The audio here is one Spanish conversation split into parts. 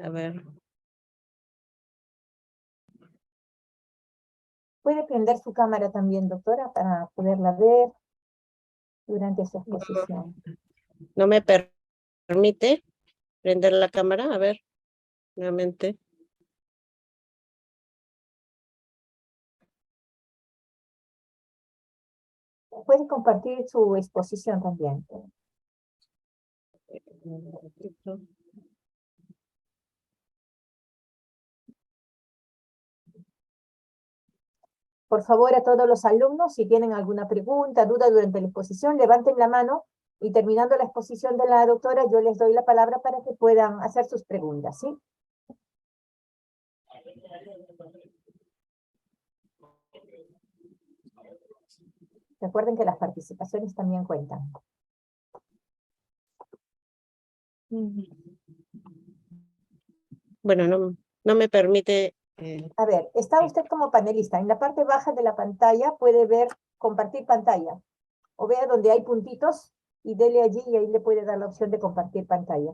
A ver. Puede prender su cámara también, doctora, para poderla ver durante su exposición. No me permite prender la cámara. A ver, nuevamente. Puede compartir su exposición también. Por favor, a todos los alumnos, si tienen alguna pregunta, duda durante la exposición, levanten la mano y terminando la exposición de la doctora, yo les doy la palabra para que puedan hacer sus preguntas, ¿sí? Recuerden que las participaciones también cuentan. Bueno, no me permite. A ver, está usted como panelista. En la parte baja de la pantalla puede ver compartir pantalla. O vea donde hay puntitos y dele allí y ahí le puede dar la opción de compartir pantalla.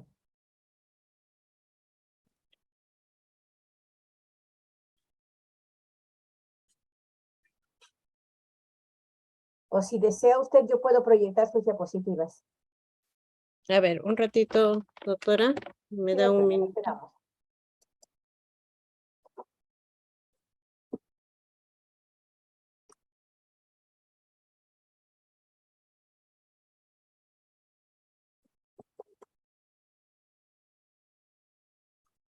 O si desea usted, yo puedo proyectar sus diapositivas. A ver, un ratito, doctora. Me Sí, da un doctora, minuto. esperamos.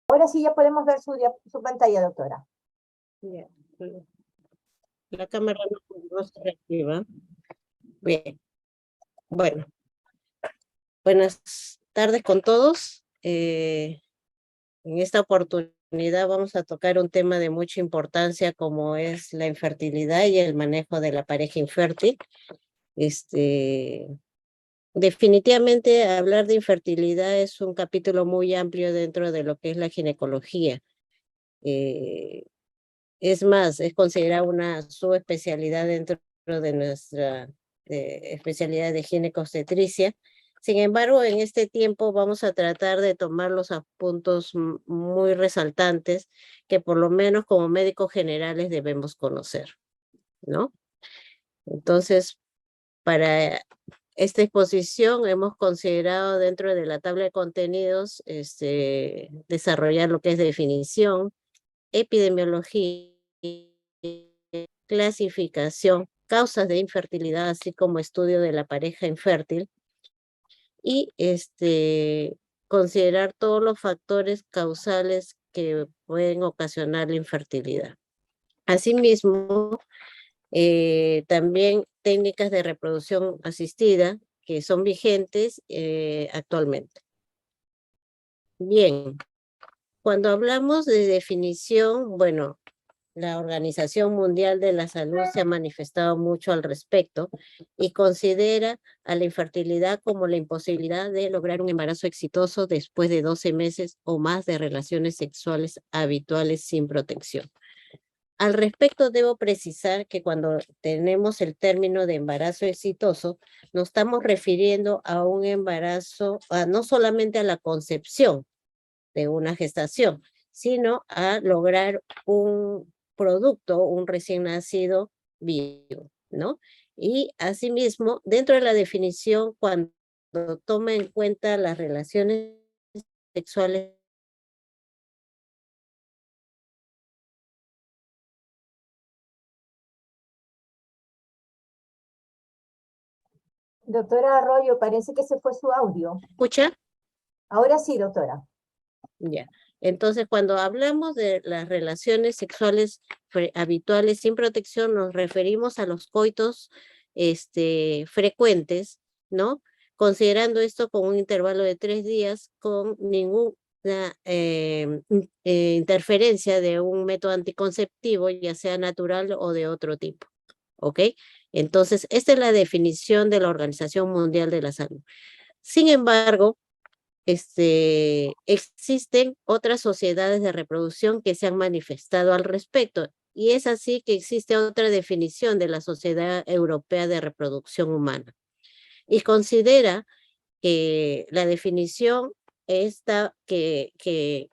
Ahora sí ya podemos ver su pantalla, doctora. Ya. La cámara no está activa. Bien. Bueno. Buenas tardes con todos. En esta oportunidad vamos a tocar un tema de mucha importancia como es la infertilidad y el manejo de la pareja infértil. Definitivamente hablar de infertilidad es un capítulo muy amplio dentro de lo que es la ginecología. Es más, es considerada una subespecialidad dentro de nuestra especialidad de ginecobstetricia. Sin embargo, en este tiempo vamos a tratar de tomar los puntos muy resaltantes que por lo menos como médicos generales debemos conocer, ¿no? Entonces, para esta exposición hemos considerado dentro de la tabla de contenidos desarrollar lo que es definición, epidemiología, clasificación, causas de infertilidad, así como estudio de la pareja infértil, y considerar todos los factores causales que pueden ocasionar la infertilidad. Asimismo, también técnicas de reproducción asistida que son vigentes actualmente. Bien, cuando hablamos de definición, bueno, la Organización Mundial de la Salud se ha manifestado mucho al respecto y considera a la infertilidad como la imposibilidad de lograr un embarazo exitoso después de 12 meses o más de relaciones sexuales habituales sin protección. Al respecto, debo precisar que cuando tenemos el término de embarazo exitoso, nos estamos refiriendo a un embarazo, no solamente a la concepción de una gestación, sino a lograr un producto, un recién nacido vivo, ¿no? Y asimismo, dentro de la definición, cuando toma en cuenta las relaciones sexuales, Doctora Arroyo, parece que se fue su audio. ¿escucha? Ahora sí, doctora. Ya. Entonces, cuando hablamos de las relaciones sexuales habituales sin protección, nos referimos a los coitos frecuentes, ¿no? Considerando esto con un intervalo de 3 días, con ninguna interferencia de un método anticonceptivo, ya sea natural o de otro tipo, ¿ok? Entonces, esta es la definición de la Organización Mundial de la Salud. Sin embargo, existen otras sociedades de reproducción que se han manifestado al respecto, y es así que existe otra definición de la Sociedad Europea de Reproducción Humana, y considera que la definición que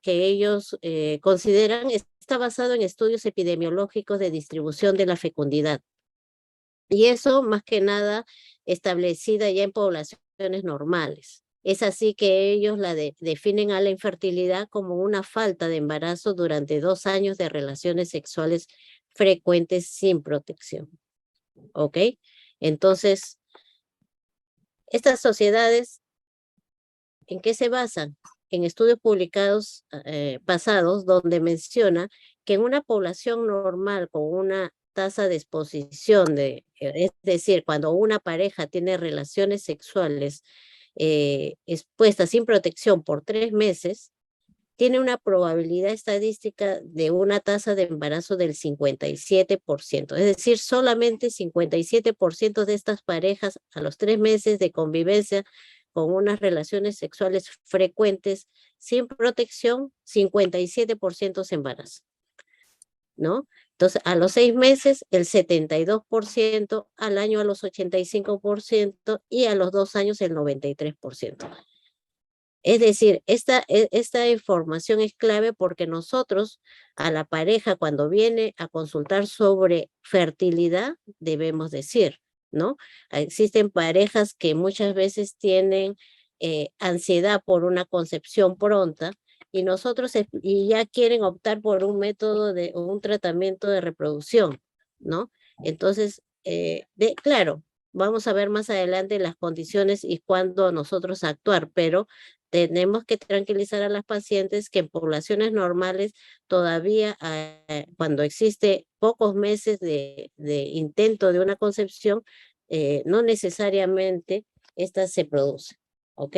ellos consideran está basado en estudios epidemiológicos de distribución de la fecundidad. Y eso, más que nada, establecida ya en poblaciones normales. Es así que ellos definen a la infertilidad como una falta de embarazo durante 2 años de relaciones sexuales frecuentes sin protección. ¿Ok? Entonces, estas sociedades, ¿en qué se basan? En estudios publicados pasados, donde menciona que en una población normal con una tasa de exposición es decir, cuando una pareja tiene relaciones sexuales expuestas sin protección por 3 meses, tiene una probabilidad estadística de una tasa de embarazo del 57%. Es decir, solamente 57% de estas parejas a los 3 meses de convivencia con unas relaciones sexuales frecuentes sin protección, 57% se embarazan, ¿no? Entonces, a los 6 meses, el 72%, al año a los 85% y a los 2 años el 93%. Es decir, esta información es clave porque nosotros a la pareja cuando viene a consultar sobre fertilidad debemos decir, ¿no? Existen parejas que muchas veces tienen ansiedad por una concepción pronta y y ya quieren optar por un método o un tratamiento de reproducción, ¿no? Entonces, claro, vamos a ver más adelante las condiciones y cuándo nosotros actuar, pero tenemos que tranquilizar a las pacientes que en poblaciones normales todavía cuando existe pocos meses de intento de una concepción, no necesariamente esta se produce, ¿ok?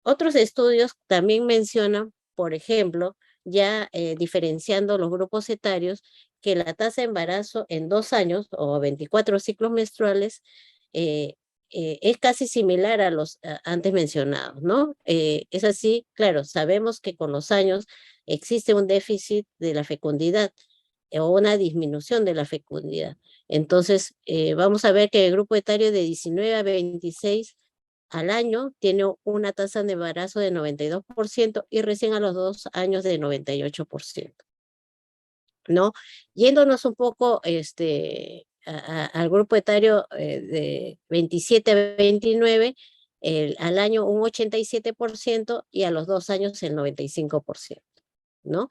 Otros estudios también mencionan, por ejemplo, ya diferenciando los grupos etarios, que la tasa de embarazo en 2 años o 24 ciclos menstruales es casi similar a los antes mencionados, ¿no? Es así, claro, sabemos que con los años existe un déficit de la fecundidad o una disminución de la fecundidad. Entonces, vamos a ver que el grupo etario de 19 a 26 al año tiene una tasa de embarazo de 92% y recién a los 2 años de 98%, ¿no? Yéndonos un poco al grupo etario de 27 a 29, al año un 87% y a los 2 años el 95%, ¿no?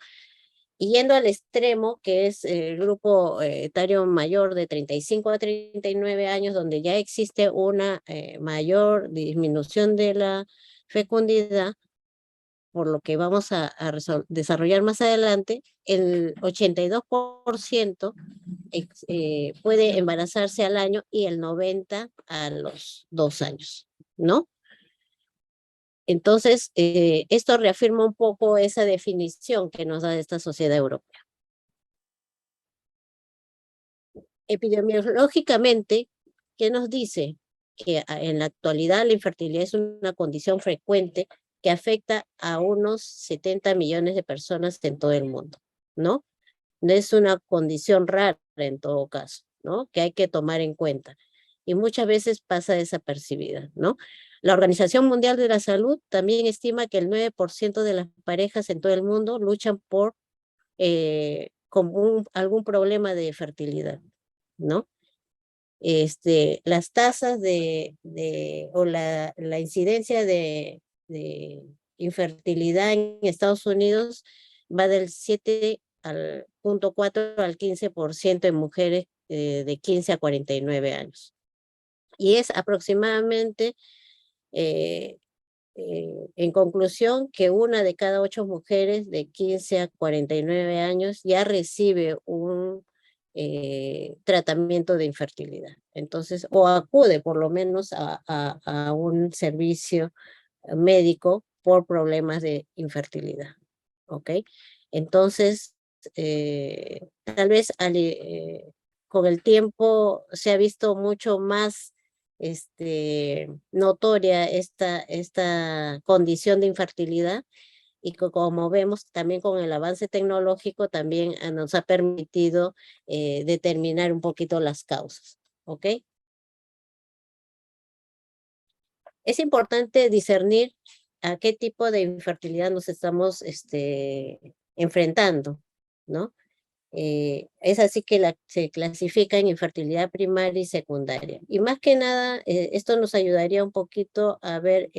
Y yendo al extremo, que es el grupo etario mayor de 35 a 39 años, donde ya existe una mayor disminución de la fecundidad, por lo que vamos a desarrollar más adelante, el 82% puede embarazarse al año y el 90% a los 2 años, ¿no? Entonces, esto reafirma un poco esa definición que nos da esta sociedad europea. Epidemiológicamente, ¿qué nos dice? Que en la actualidad la infertilidad es una condición frecuente que afecta a unos 70 millones de personas en todo el mundo, ¿no? No es una condición rara en todo caso, ¿no? Que hay que tomar en cuenta. Y muchas veces pasa desapercibida, ¿no? La Organización Mundial de la Salud también estima que el 9% de las parejas en todo el mundo luchan por con algún problema de fertilidad, ¿no? Las tasas o la incidencia de infertilidad en Estados Unidos va del 7,4 al 15% en mujeres de 15 a 49 años. Y es aproximadamente, en conclusión, que 1 de cada 8 mujeres de 15 a 49 años ya recibe un tratamiento de infertilidad. Entonces, o acude por lo menos a un servicio médico por problemas de infertilidad. ¿Ok? Entonces, tal vez con el tiempo se ha visto mucho más notoria esta condición de infertilidad y como vemos también con el avance tecnológico también nos ha permitido determinar un poquito las causas, ¿ok? Es importante discernir a qué tipo de infertilidad nos estamos enfrentando, ¿no? Es así que se clasifica en infertilidad primaria y secundaria. Y más que nada, esto nos ayudaría un poquito a ver,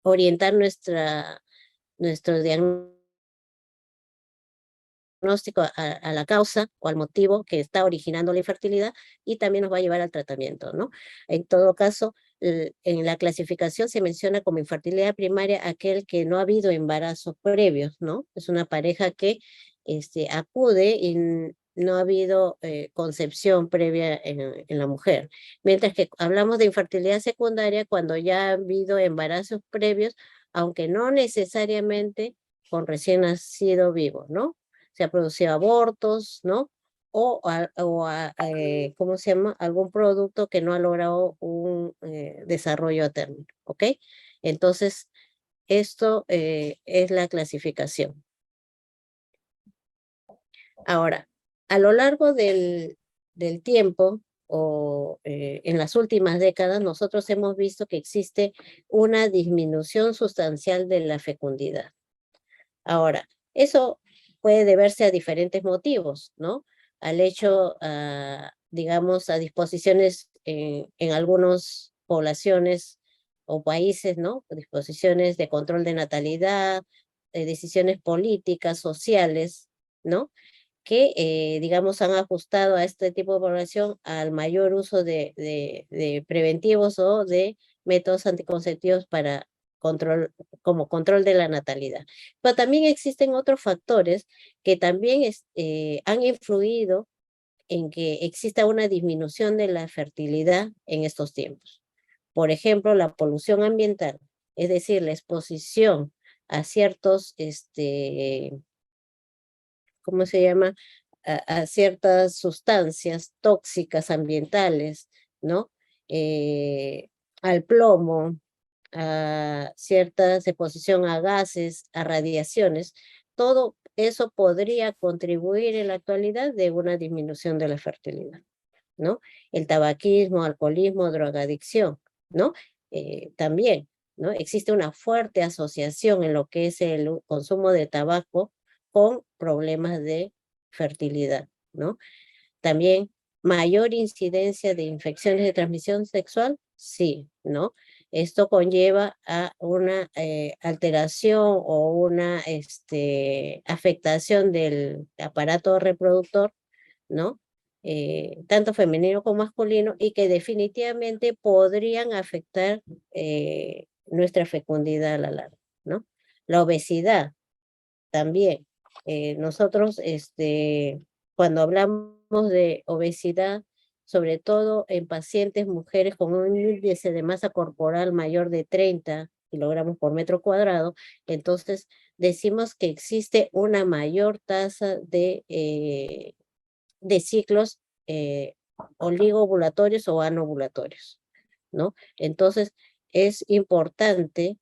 orientar nuestro diagnóstico a la causa o al motivo que está originando la infertilidad, y también nos va a llevar al tratamiento, ¿no? En todo caso, en la clasificación se menciona como infertilidad primaria aquel que no ha habido embarazos previos, ¿no? Es una pareja que acude y no ha habido concepción previa en la mujer. Mientras que hablamos de infertilidad secundaria cuando ya ha habido embarazos previos, aunque no necesariamente con recién nacido vivo, ¿no? Se ha producido abortos, ¿no? ¿Cómo se llama? Algún producto que no ha logrado un desarrollo a término, ¿ok? Entonces, esto es la clasificación. Ahora, a lo largo del tiempo o en las últimas décadas, nosotros hemos visto que existe una disminución sustancial de la fecundidad. Ahora, eso puede deberse a diferentes motivos, ¿no? Al hecho, digamos, a disposiciones en algunas poblaciones o países, ¿no? Disposiciones de control de natalidad, decisiones políticas, sociales, ¿no? Que, digamos, han ajustado a este tipo de población al mayor uso de preventivos o de métodos anticonceptivos para como control de la natalidad. Pero también existen otros factores que también han influido en que exista una disminución de la fertilidad en estos tiempos. Por ejemplo, la polución ambiental, es decir, la exposición a ciertos, ¿cómo se llama? A ciertas sustancias tóxicas ambientales, ¿no? Al plomo, a cierta exposición a gases, a radiaciones, todo eso podría contribuir en la actualidad de una disminución de la fertilidad, ¿no? El tabaquismo, alcoholismo, drogadicción, ¿no? También, ¿no? Existe una fuerte asociación en lo que es el consumo de tabaco con problemas de fertilidad, ¿no? También mayor incidencia de infecciones de transmisión sexual, sí, ¿no? Esto conlleva a una alteración o una afectación del aparato reproductor, ¿no? Tanto femenino como masculino, y que definitivamente podrían afectar nuestra fecundidad a la larga, ¿no? La obesidad también. Nosotros, cuando hablamos de obesidad, sobre todo en pacientes mujeres con un índice de masa corporal mayor de 30 kilogramos por metro cuadrado, entonces decimos que existe una mayor tasa de ciclos oligovulatorios o anovulatorios, ¿no? Entonces, es importante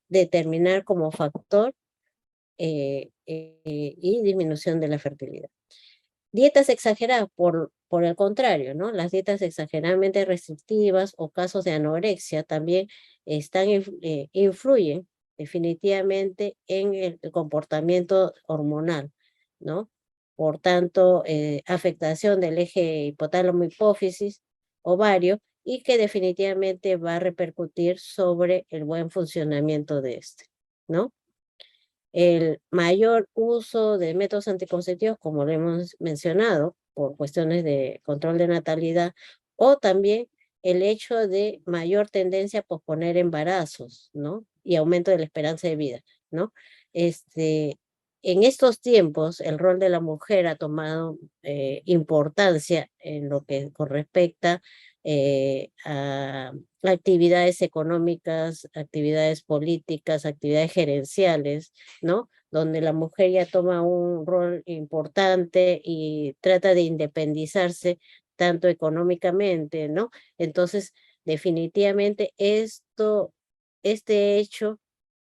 determinar como factor y disminución de la fertilidad. Dietas exageradas, por el contrario, ¿no? Las dietas exageradamente restrictivas o casos de anorexia también influyen definitivamente en el comportamiento hormonal, ¿no? Por tanto, afectación del eje hipotálamo-hipófisis, ovario, y que definitivamente va a repercutir sobre el buen funcionamiento de este, ¿no? El mayor uso de métodos anticonceptivos, como lo hemos mencionado, por cuestiones de control de natalidad, o también el hecho de mayor tendencia a posponer embarazos, ¿no? Y aumento de la esperanza de vida, ¿no? En estos tiempos, el rol de la mujer ha tomado importancia en lo que con respecta a actividades económicas, actividades políticas, actividades gerenciales, ¿no? Donde la mujer ya toma un rol importante y trata de independizarse tanto económicamente, ¿no? Entonces, definitivamente este hecho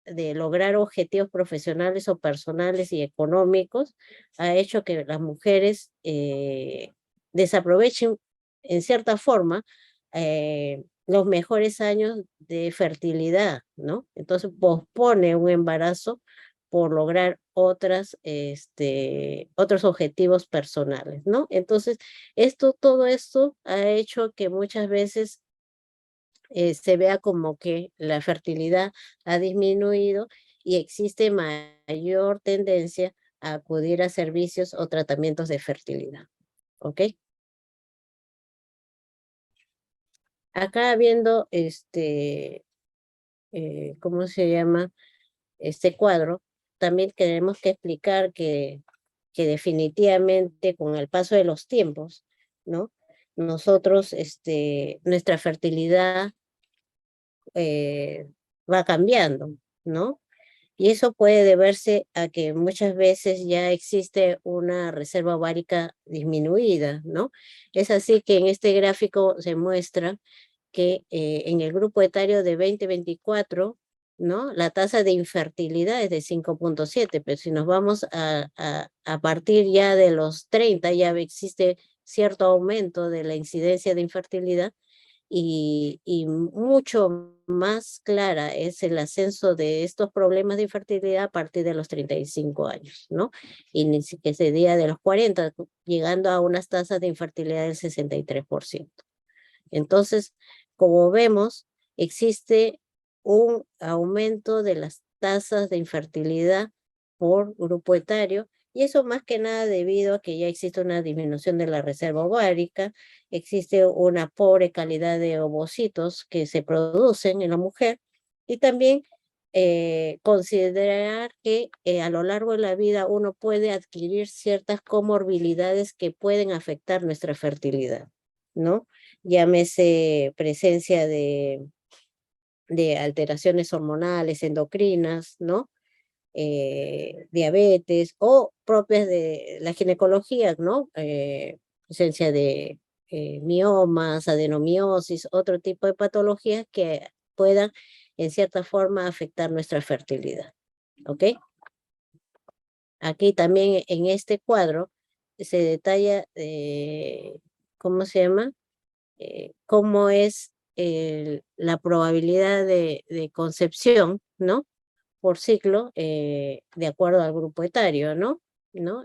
de lograr objetivos profesionales o personales y económicos ha hecho que las mujeres desaprovechen en cierta forma los mejores años de fertilidad, ¿no? Entonces pospone un embarazo por lograr otros objetivos personales, ¿no? Entonces, todo esto ha hecho que muchas veces se vea como que la fertilidad ha disminuido y existe mayor tendencia a acudir a servicios o tratamientos de fertilidad, ¿ok? Acá viendo ¿cómo se llama? Este cuadro, también tenemos que explicar que definitivamente con el paso de los tiempos, ¿no? Nosotros, nuestra fertilidad va cambiando, ¿no? Y eso puede deberse a que muchas veces ya existe una reserva ovárica disminuida, ¿no? Es así que en este gráfico se muestra que en el grupo etario de 20-24, ¿no? La tasa de infertilidad es de 5.7, pero si nos vamos a partir ya de los 30, ya existe cierto aumento de la incidencia de infertilidad y mucho más clara es el ascenso de estos problemas de infertilidad a partir de los 35 años, ¿no? Y que sería de los 40, llegando a unas tasas de infertilidad del 63%. Entonces, como vemos, existe un aumento de las tasas de infertilidad por grupo etario, y eso más que nada debido a que ya existe una disminución de la reserva ovárica, existe una pobre calidad de ovocitos que se producen en la mujer, y también considerar que a lo largo de la vida uno puede adquirir ciertas comorbilidades que pueden afectar nuestra fertilidad, ¿no? Llámese presencia de alteraciones hormonales, endocrinas, ¿no? Diabetes o propias de la ginecología, ¿no? Presencia de miomas, adenomiosis, otro tipo de patologías que puedan en cierta forma afectar nuestra fertilidad, ¿ok? Aquí también en este cuadro se detalla, ¿cómo se llama? Cómo es la probabilidad de concepción, ¿no? Por ciclo, de acuerdo al grupo etario, ¿no?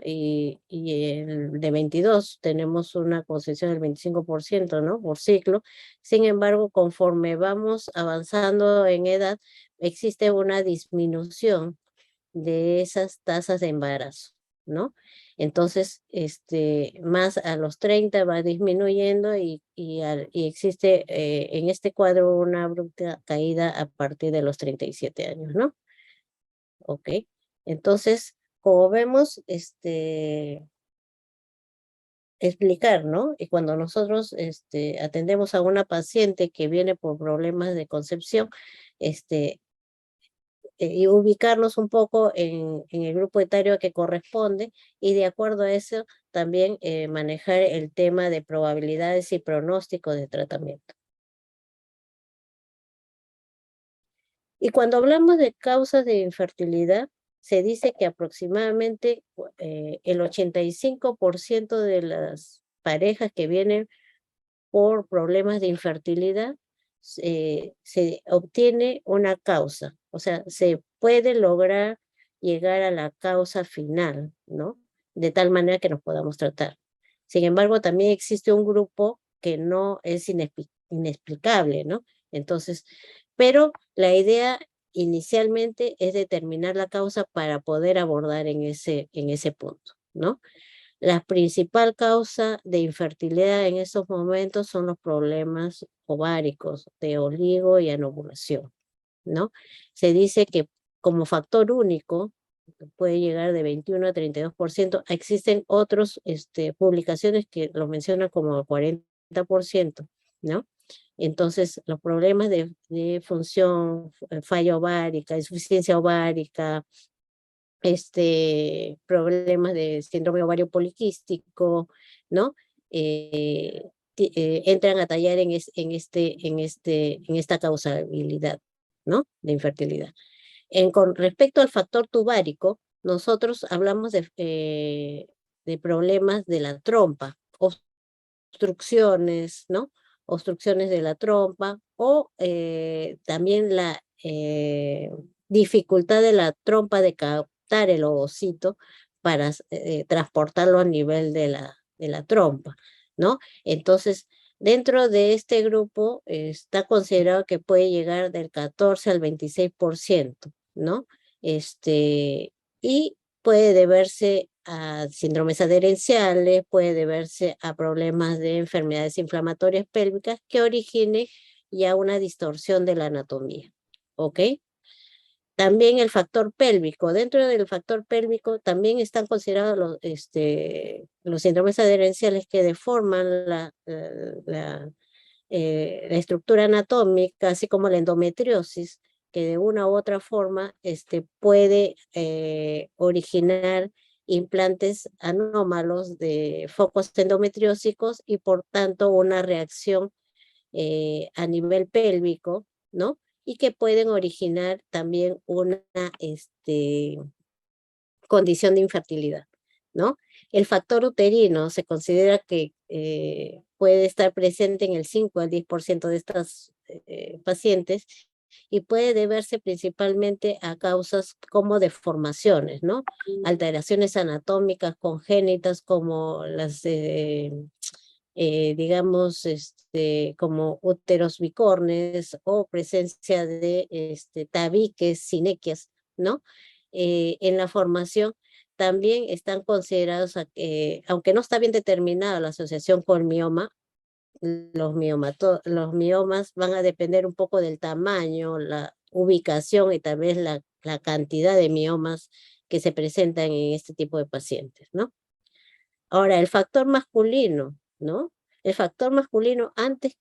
Y el de 22 tenemos una concepción del 25%, ¿no? Por ciclo. Sin embargo, conforme vamos avanzando en edad, existe una disminución de esas tasas de embarazo, ¿no? Entonces, más a los 30 va disminuyendo y existe en este cuadro una abrupta caída a partir de los 37 años, ¿no? Ok. Entonces, como vemos, explicar, ¿no? Y cuando nosotros atendemos a una paciente que viene por problemas de concepción, y ubicarnos un poco en el grupo etario que corresponde y de acuerdo a eso también manejar el tema de probabilidades y pronósticos de tratamiento. Y cuando hablamos de causas de infertilidad, se dice que aproximadamente el 85% de las parejas que vienen por problemas de infertilidad, se obtiene una causa, o sea, se puede lograr llegar a la causa final, ¿no? De tal manera que nos podamos tratar. Sin embargo, también existe un grupo que no es inexplicable, ¿no? Entonces, pero la idea inicialmente es determinar la causa para poder abordar en ese punto, ¿no? La principal causa de infertilidad en estos momentos son los problemas ováricos de oligo y anovulación, ¿no? Se dice que como factor único puede llegar de 21 a 32%. Existen otras publicaciones que lo mencionan como 40%, ¿no? Entonces, los problemas de función, falla ovárica, insuficiencia ovárica, problemas de síndrome ovario poliquístico, ¿no? Entran a tallar en esta causabilidad, ¿no? De infertilidad. Con respecto al factor tubárico, nosotros hablamos de problemas de la trompa, obstrucciones, ¿no? obstrucciones de la trompa o también la dificultad de la trompa de captar el ovocito para transportarlo a nivel de la trompa, ¿no? Entonces, dentro de este grupo está considerado que puede llegar del 14 al 26%, ¿no? Y puede deberse a síndromes adherenciales, puede deberse a problemas de enfermedades inflamatorias pélvicas que origine ya una distorsión de la anatomía, ¿ok? También el factor pélvico. Dentro del factor pélvico también están considerados los síndromes adherenciales que deforman la estructura anatómica, así como la endometriosis, que de una u otra forma puede originar implantes anómalos de focos endometriósicos y por tanto una reacción a nivel pélvico, ¿no? Y que pueden originar también una condición de infertilidad, ¿no? El factor uterino se considera que puede estar presente en el 5 al 10% de estas pacientes y puede deberse principalmente a causas como deformaciones, ¿no? Alteraciones anatómicas congénitas como las, digamos, como úteros bicornes o presencia de tabiques, sinequias, ¿no? En la formación también están considerados, aunque no está bien determinada la asociación con mioma, los miomas van a depender un poco del tamaño, la ubicación y también la cantidad de miomas que se presentan en este tipo de pacientes, ¿no? Ahora, el factor masculino, ¿no? El factor masculino, antes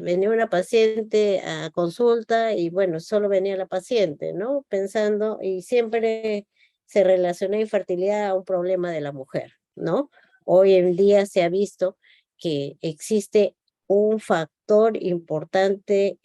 venía una paciente a consulta y bueno, solo venía la paciente, ¿no? Pensando y siempre se relaciona infertilidad a un problema de la mujer, ¿no? Hoy en día se ha visto que existe un factor importante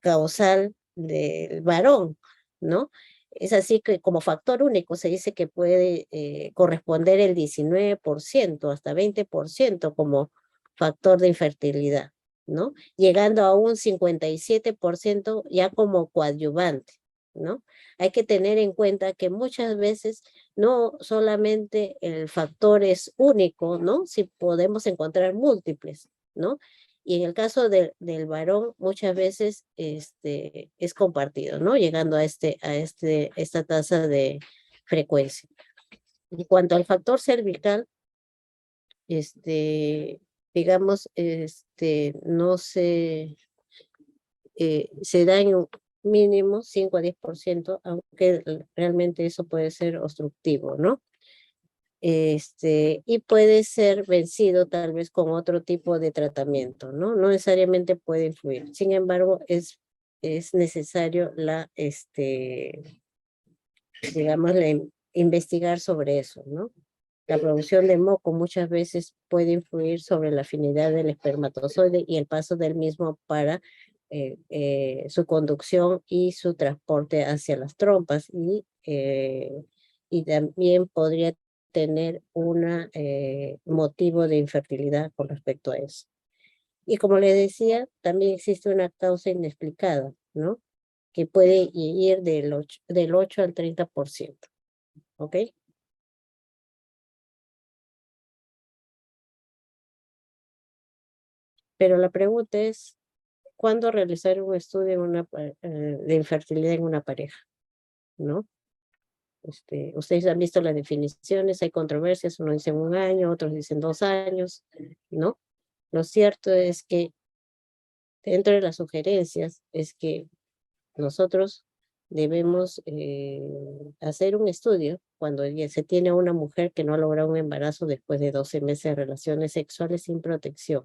causal del varón, ¿no? Es así que como factor único se dice que puede corresponder el 19% hasta 20% como factor de infertilidad, ¿no? Llegando a un 57% ya como coadyuvante, ¿no? Hay que tener en cuenta que muchas veces no solamente el factor es único, ¿no? Si podemos encontrar múltiples, ¿no? Y en el caso del varón, muchas veces es compartido, ¿no? Llegando a esta tasa de frecuencia. En cuanto al factor cervical, digamos, no se da en un mínimo 5 a 10%, aunque realmente eso puede ser obstructivo, ¿no? Y puede ser vencido tal vez con otro tipo de tratamiento, ¿no? No necesariamente puede influir. Sin embargo, es necesario digamos, investigar sobre eso, ¿no? La producción de moco muchas veces puede influir sobre la afinidad del espermatozoide y el paso del mismo para su conducción y su transporte hacia las trompas y también podría tener un motivo de infertilidad con respecto a eso. Y como le decía, también existe una causa inexplicada, ¿no? Que puede ir del 8 al 30%, ¿ok? Pero la pregunta es, ¿cuándo realizar un estudio de infertilidad en una pareja? ¿No? Ustedes han visto las definiciones, hay controversias, unos dicen 1 año, otros dicen 2 años, ¿no? Lo cierto es que dentro de las sugerencias es que nosotros debemos hacer un estudio cuando ya se tiene una mujer que no ha logrado un embarazo después de 12 meses de relaciones sexuales sin protección,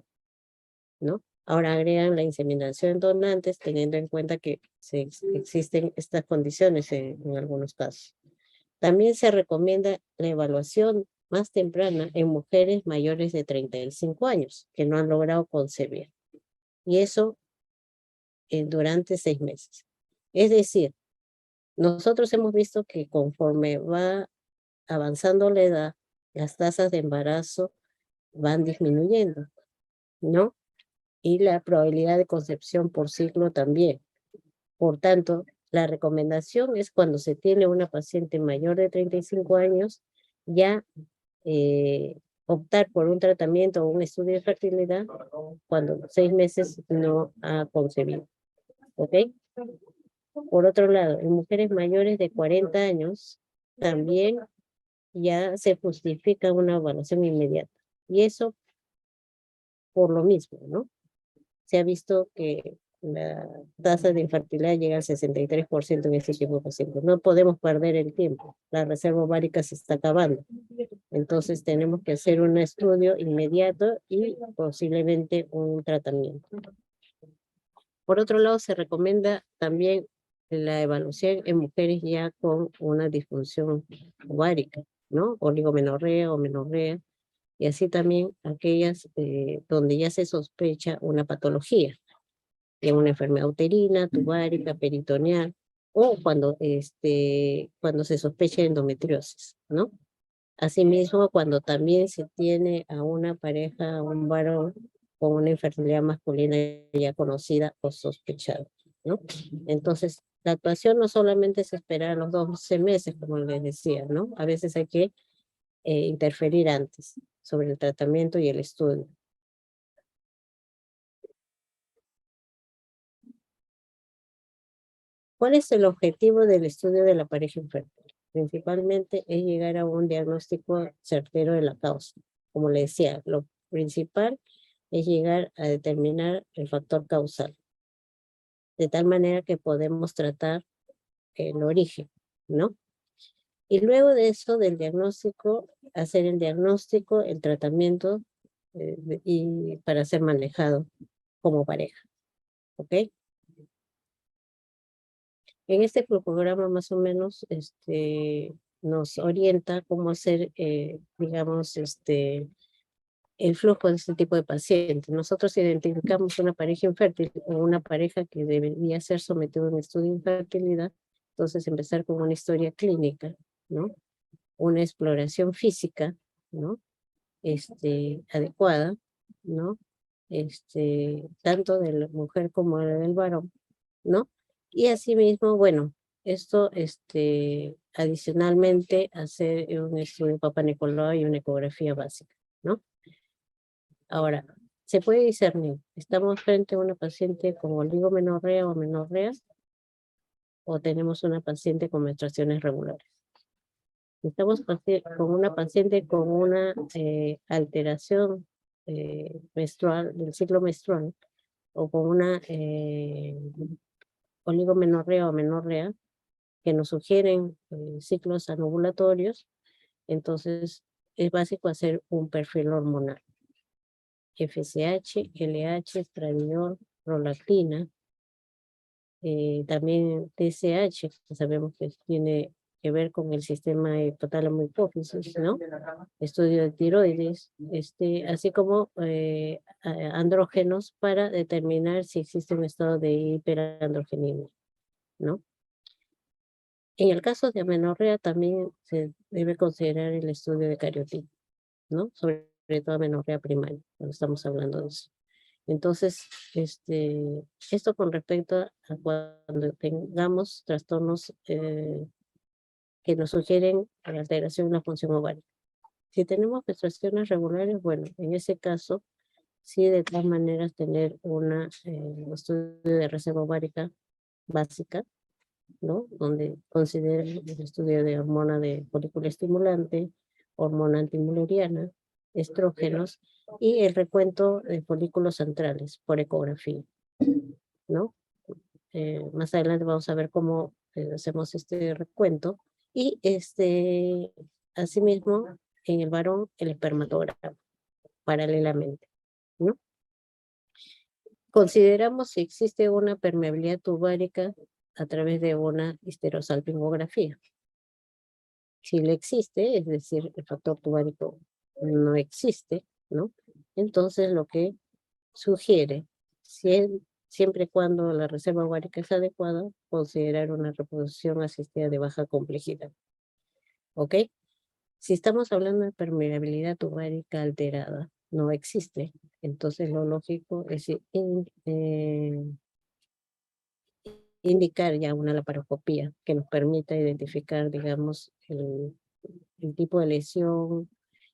¿no? Ahora agregan la inseminación en donantes teniendo en cuenta que existen estas condiciones en algunos casos. También se recomienda la evaluación más temprana en mujeres mayores de 35 años que no han logrado concebir. Y eso durante 6 meses. Es decir, nosotros hemos visto que conforme va avanzando la edad, las tasas de embarazo van disminuyendo, ¿no? Y la probabilidad de concepción por ciclo también. Por tanto, la recomendación es cuando se tiene una paciente mayor de 35 años, ya optar por un tratamiento o un estudio de fertilidad cuando 6 meses no ha concebido. ¿Ok? Por otro lado, en mujeres mayores de 40 años, también ya se justifica una evaluación inmediata. Y eso por lo mismo, ¿no? Se ha visto que la tasa de infertilidad llega al 63% en este tipo de pacientes. No podemos perder el tiempo. La reserva ovárica se está acabando. Entonces tenemos que hacer un estudio inmediato y posiblemente un tratamiento. Por otro lado, se recomienda también la evaluación en mujeres ya con una disfunción ovárica, ¿no? Oligomenorrea o menorrea, y así también aquellas donde ya se sospecha una patología, de una enfermedad uterina, tubárica, peritoneal, o cuando se sospecha endometriosis, ¿no? Asimismo, cuando también se tiene a una pareja, a un varón con una infertilidad masculina ya conocida o sospechada, ¿no? Entonces, la actuación no solamente es esperar a los 12 meses, como les decía, ¿no? A veces hay que interferir antes sobre el tratamiento y el estudio. ¿Cuál es el objetivo del estudio de la pareja infértil? Principalmente es llegar a un diagnóstico certero de la causa. Como le decía, lo principal es llegar a determinar el factor causal, de tal manera que podemos tratar el origen, ¿no? Y luego de eso, del diagnóstico, hacer el diagnóstico, el tratamiento y para ser manejado como pareja, ¿ok? En este programa más o menos nos orienta cómo hacer, digamos, el flujo de este tipo de pacientes. Nosotros identificamos una pareja infértil o una pareja que debería ser sometida a un estudio de infertilidad, entonces empezar con una historia clínica, ¿no? Una exploración física, ¿no? Adecuada, ¿no? Tanto de la mujer como del varón, ¿no? Y asimismo, bueno, esto, adicionalmente, hacer un estudio de Papa Nicolau y una ecografía básica, ¿no? Ahora, se puede discernir, ¿estamos frente a una paciente con oligomenorrea o menorrea o tenemos una paciente con menstruaciones regulares? Estamos con una paciente con una alteración menstrual, del ciclo menstrual, o con una oligomenorrea o menorrea, que nos sugieren ciclos anovulatorios, entonces es básico hacer un perfil hormonal. FSH, LH, estradiol, prolactina, también TSH, que sabemos que tiene que ver con el sistema hipotálamo hipófisis, ¿no? Estudio de tiroides, así como andrógenos para determinar si existe un estado de hiperandrogenismo, ¿no? En el caso de amenorrea también se debe considerar el estudio de cariotipo, ¿no? Sobre todo amenorrea primaria, cuando estamos hablando de eso. Entonces, esto con respecto a cuando tengamos trastornos que nos sugieren alteración en la función ovárica. Si tenemos menstruaciones regulares, bueno, en ese caso, sí, de todas maneras, tener un estudio de reserva ovárica básica, ¿no? Donde consideren el estudio de hormona de folículo estimulante, hormona antimuleriana, estrógenos y el recuento de folículos centrales por ecografía, ¿no? Más adelante vamos a ver cómo hacemos este recuento y asimismo en el varón el espermatograma paralelamente, ¿no? Consideramos si existe una permeabilidad tubárica a través de una histerosalpingografía. Si le existe, es decir, el factor tubárico no existe, ¿no? Entonces lo que sugiere, siempre y cuando la reserva ovárica es adecuada, considerar una reproducción asistida de baja complejidad. ¿Ok? Si estamos hablando de permeabilidad ovárica alterada, no existe. Entonces lo lógico es indicar ya una laparoscopía que nos permita identificar, digamos, el tipo de lesión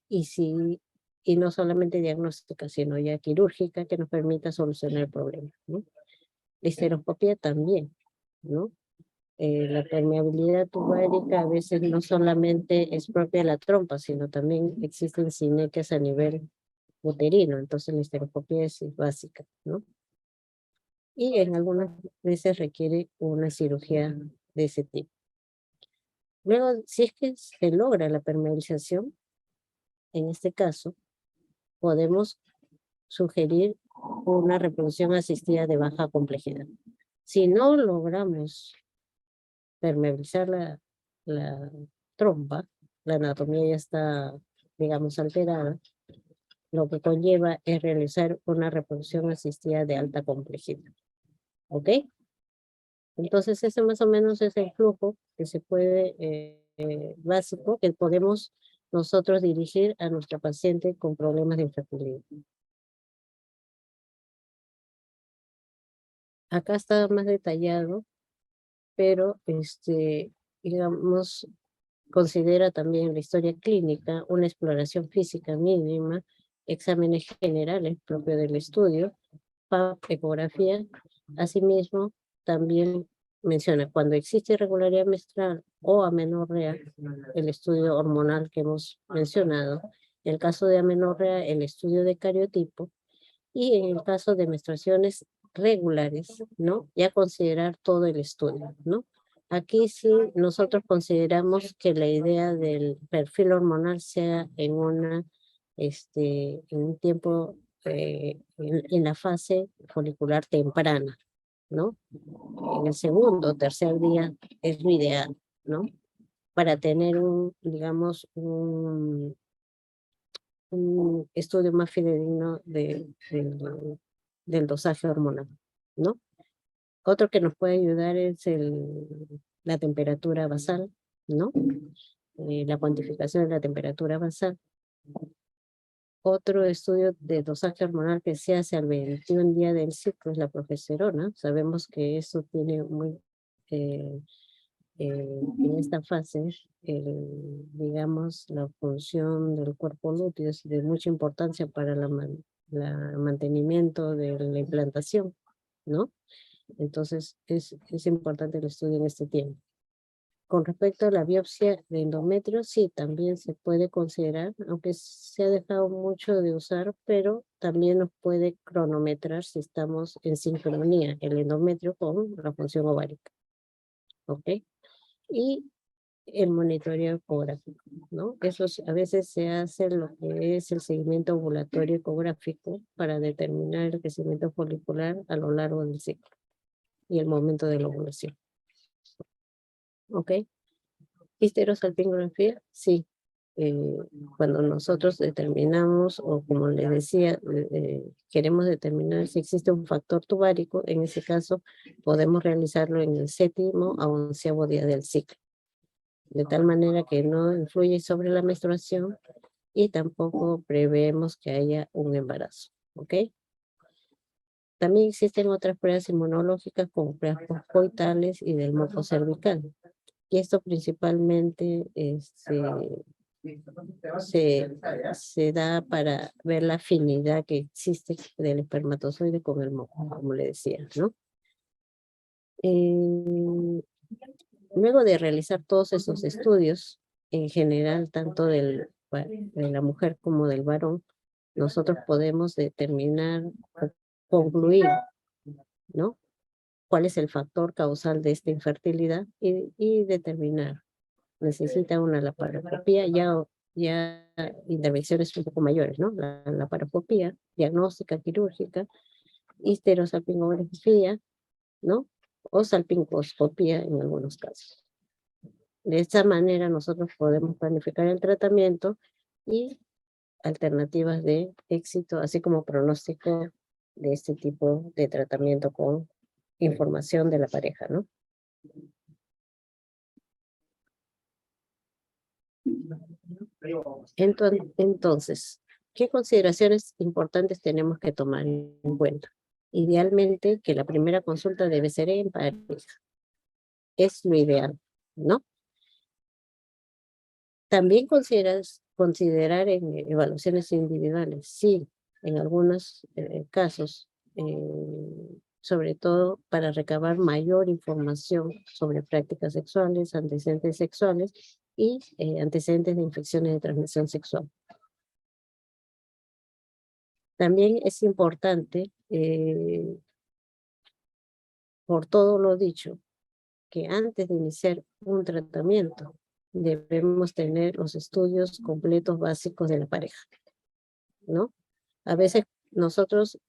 y no solamente diagnóstica, sino ya quirúrgica que nos permita solucionar el problema, ¿no? La histeroscopía también, ¿no? La permeabilidad tubárica a veces no solamente es propia de la trompa, sino también existen sinequias a nivel uterino, entonces la histeroscopía es básica, ¿no? Y en algunas veces requiere una cirugía de ese tipo. Luego, si es que se logra la permeabilización, en este caso, podemos sugerir una reproducción asistida de baja complejidad. Si no logramos permeabilizar la trompa, la anatomía ya está, digamos, alterada, lo que conlleva es realizar una reproducción asistida de alta complejidad. ¿Ok? Entonces ese más o menos es el flujo que se puede, básico, que podemos nosotros dirigir a nuestra paciente con problemas de infertilidad. Acá está más detallado, pero digamos, considera también la historia clínica, una exploración física mínima, exámenes generales propios del estudio, PAP, ecografía. Asimismo, también menciona cuando existe irregularidad menstrual o amenorrea, el estudio hormonal que hemos mencionado. En el caso de amenorrea, el estudio de cariotipo. Y en el caso de menstruaciones regulares, ¿no? Ya considerar todo el estudio, ¿no? Aquí sí nosotros consideramos que la idea del perfil hormonal sea en un tiempo, en la fase folicular temprana, ¿no? En el segundo o tercer día es lo ideal, ¿no? Para tener digamos, un estudio más fidedigno del dosaje hormonal, ¿no? Otro que nos puede ayudar es la temperatura basal, ¿no? La cuantificación de la temperatura basal. Otro estudio de dosaje hormonal que se hace al 21 día del ciclo es la progesterona. Sabemos que eso tiene en esta fase, digamos, la función del cuerpo lúteo es de mucha importancia para el mantenimiento de la implantación, ¿no? Entonces, es importante el estudio en este tiempo. Con respecto a la biopsia de endometrio, sí, también se puede considerar, aunque se ha dejado mucho de usar, pero también nos puede cronometrar si estamos en sincronía el endometrio con la función ovárica. ¿Ok? Y el monitoreo ecográfico, ¿no? A veces se hace lo que es el seguimiento ovulatorio ecográfico para determinar el crecimiento folicular a lo largo del ciclo y el momento de la ovulación. ¿Ok? Histerosalpingografía, sí. Cuando nosotros determinamos, o como les decía, queremos determinar si existe un factor tubárico, en ese caso podemos realizarlo en el 7º a 11º día del ciclo, de tal manera que no influye sobre la menstruación y tampoco preveemos que haya un embarazo, ¿ok? También existen otras pruebas inmunológicas como pruebas postcoitales y del moco cervical. Y esto principalmente se da para ver la afinidad que existe del espermatozoide con el moco, como le decía, ¿no? Luego de realizar todos esos estudios, en general, tanto de la mujer como del varón, nosotros podemos determinar, concluir, ¿no? Cuál es el factor causal de esta infertilidad y determinar. Necesita una laparoscopía, ya intervenciones un poco mayores, ¿no? La laparoscopía, diagnóstica quirúrgica, histerosalpingografía, ¿no? O salpingoscopía en algunos casos. De esta manera nosotros podemos planificar el tratamiento y alternativas de éxito, así como pronóstico de este tipo de tratamiento con información de la pareja, ¿no? Entonces, ¿qué consideraciones importantes tenemos que tomar en cuenta? Idealmente, que la primera consulta debe ser en pareja. Es lo ideal, ¿no? También considerar en evaluaciones individuales, sí, en algunos casos, sobre todo para recabar mayor información sobre prácticas sexuales, antecedentes sexuales y antecedentes de infecciones de transmisión sexual. También es importante, por todo lo dicho, que antes de iniciar un tratamiento debemos tener los estudios completos básicos de la pareja, ¿no? A veces nosotros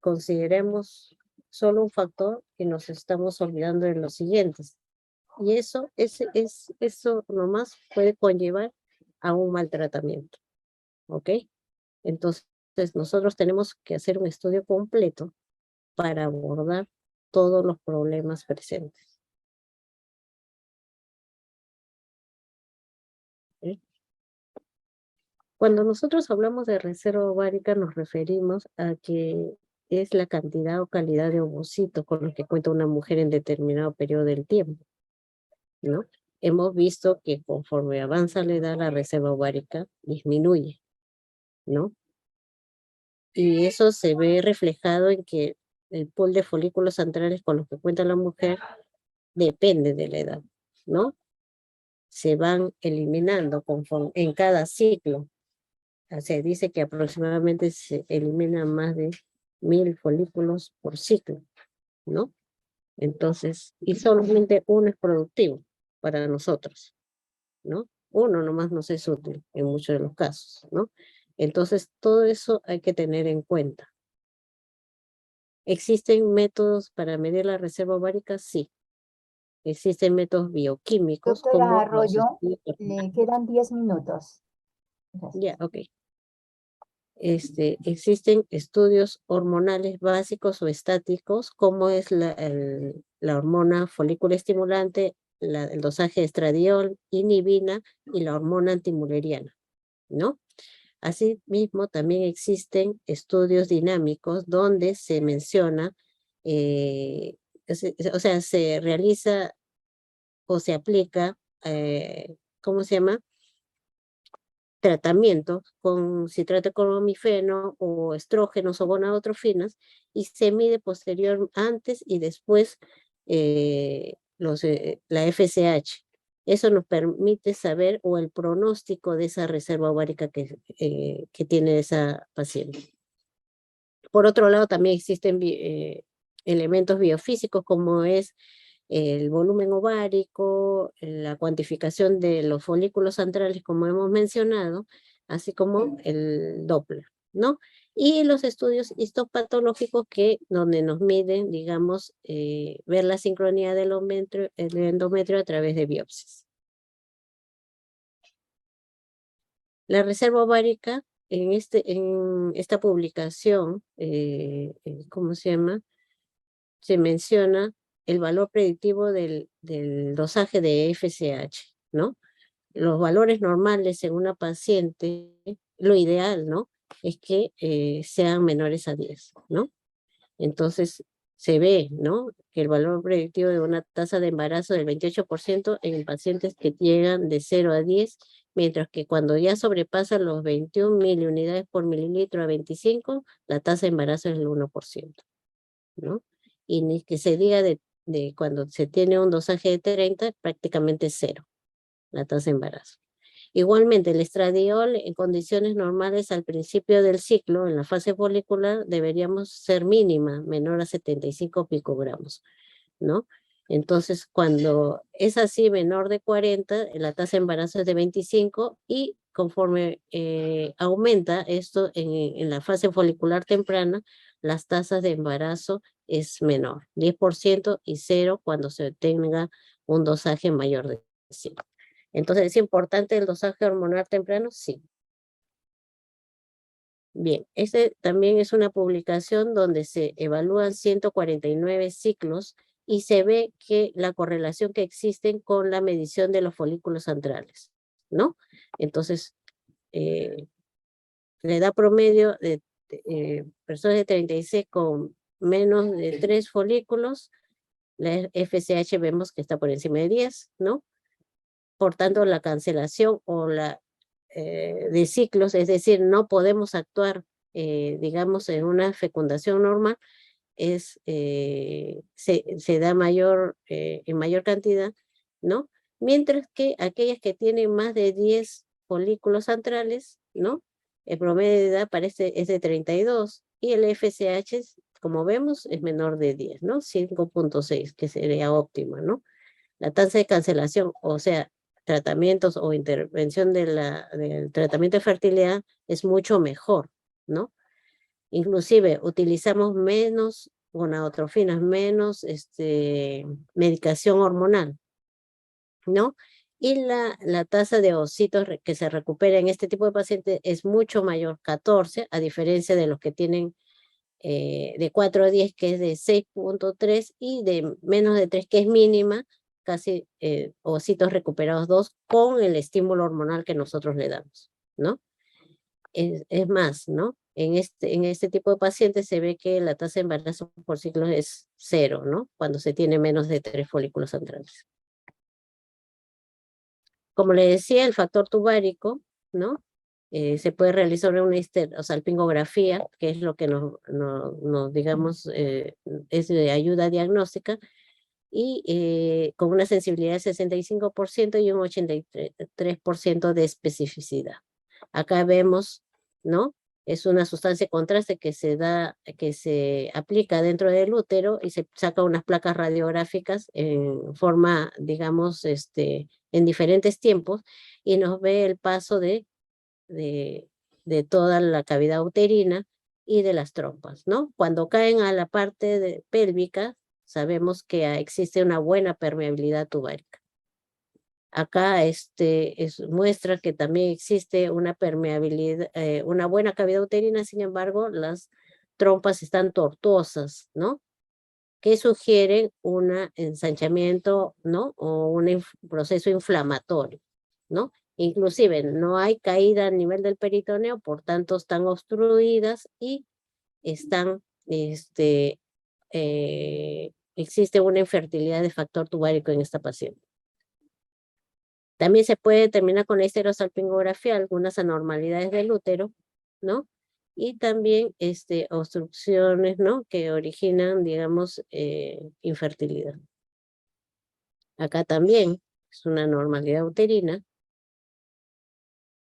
consideremos solo un factor y nos estamos olvidando de los siguientes. Y eso nomás puede conllevar a un maltratamiento, ¿ok? Entonces, nosotros tenemos que hacer un estudio completo para abordar todos los problemas presentes. ¿Sí? Cuando nosotros hablamos de reserva ovárica, nos referimos a que es la cantidad o calidad de ovocitos con los que cuenta una mujer en determinado periodo del tiempo, ¿no? Hemos visto que conforme avanza la edad, la reserva ovárica disminuye, ¿no? Y eso se ve reflejado en que el pool de folículos centrales con los que cuenta la mujer depende de la edad, ¿no? Se van eliminando conforme, en cada ciclo. Se dice que aproximadamente se eliminan más de 1000 folículos por ciclo, ¿no? Entonces, y solamente uno es productivo para nosotros, ¿no? Uno nomás nos es útil en muchos de los casos, ¿no? Entonces, todo eso hay que tener en cuenta. ¿Existen métodos para medir la reserva ovárica? Sí. Existen métodos bioquímicos Doctora como los Arroyo, estudios le hormonales. quedan 10 minutos. Ya, Gracias. ok. Existen estudios hormonales básicos o estáticos, como es la hormona folículo estimulante, el dosaje de estradiol, inhibina y la hormona antimuleriana, ¿no? Asimismo, también existen estudios dinámicos donde se menciona, o sea, se realiza o se aplica, ¿cómo se llama? Tratamiento con citrato de clomifeno o estrógenos o gonadotrofinas y se mide posterior, antes y después la FSH. Eso nos permite saber o el pronóstico de esa reserva ovárica que tiene esa paciente. Por otro lado, también existen elementos biofísicos como es el volumen ovárico, la cuantificación de los folículos centrales, como hemos mencionado, así como el Doppler, ¿no? Y los estudios histopatológicos donde nos miden, digamos, ver la sincronía del endometrio a través de biopsias. La reserva ovárica, en esta publicación, ¿cómo se llama? Se menciona el valor predictivo del dosaje de FSH, ¿no? Los valores normales en una paciente, lo ideal, ¿no? Es que sean menores a 10, ¿no? Entonces, se ve, ¿no? Que el valor predictivo de una tasa de embarazo del 28% en pacientes que llegan de 0 a 10, mientras que cuando ya sobrepasan los 21 miliunidades por mililitro a 25, la tasa de embarazo es el 1%, ¿no? Y ni que se diga de cuando se tiene un dosaje de 30, prácticamente cero la tasa de embarazo. Igualmente, el estradiol en condiciones normales al principio del ciclo, en la fase folicular, deberíamos ser mínima, menor a 75 picogramos, ¿no? Entonces, cuando es así, menor de 40, la tasa de embarazo es de 25 y conforme aumenta esto en la fase folicular temprana, las tasas de embarazo es menor, 10% y 0 cuando se tenga un dosaje mayor de 100. Entonces, ¿es importante el dosaje hormonal temprano? Sí. Bien, este también es una publicación donde se evalúan 149 ciclos y se ve que la correlación que existen con la medición de los folículos centrales, ¿no? Entonces, la edad promedio de personas de 36 con menos de 3 folículos, la FSH vemos que está por encima de 10, ¿no? Por tanto, la cancelación o la de ciclos, es decir, no podemos actuar, digamos, en una fecundación normal, se da en mayor cantidad, ¿no? Mientras que aquellas que tienen más de 10 folículos antrales, ¿no? El promedio de edad es de 32 y el FSH, como vemos, es menor de 10, ¿no? 5.6, que sería óptima, ¿no? La tasa de cancelación, o sea, tratamientos o intervención del tratamiento de fertilidad es mucho mejor, ¿no? Inclusive utilizamos menos gonadotrofinas, menos medicación hormonal, ¿no? Y la tasa de ocitos que se recupera en este tipo de pacientes es mucho mayor, 14, a diferencia de los que tienen de 4 a 10, que es de 6.3, y de menos de 3, que es mínima, casi ocitos recuperados 2, con el estímulo hormonal que nosotros le damos, ¿no? Es más, ¿no? En este tipo de pacientes se ve que la tasa de embarazo por ciclos es 0, ¿no? Cuando se tiene menos de 3 folículos antrales. Como le decía, el factor tubárico, ¿no? Se puede realizar una histerosalpingografía, que es lo que digamos, es de ayuda diagnóstica, y con una sensibilidad de 65% y un 83% de especificidad. Acá vemos, ¿no? Es una sustancia de contraste que se aplica dentro del útero y se saca unas placas radiográficas en forma, digamos, en diferentes tiempos, y nos ve el paso de, de toda la cavidad uterina y de las trompas, ¿no? Cuando caen a la parte pélvica, sabemos que existe una buena permeabilidad tubárica. Acá muestra que también existe una permeabilidad, una buena cavidad uterina, sin embargo, las trompas están tortuosas, ¿no? Que sugieren un ensanchamiento, ¿no? O un proceso inflamatorio, ¿no? Inclusive no hay caída a nivel del peritoneo, por tanto están obstruidas y existe una infertilidad de factor tubárico en esta paciente. También se puede determinar con la histerosalpingografía algunas anormalidades del útero, ¿no? Y también obstrucciones, ¿no? Que originan, digamos, infertilidad. Acá también es una anormalidad uterina.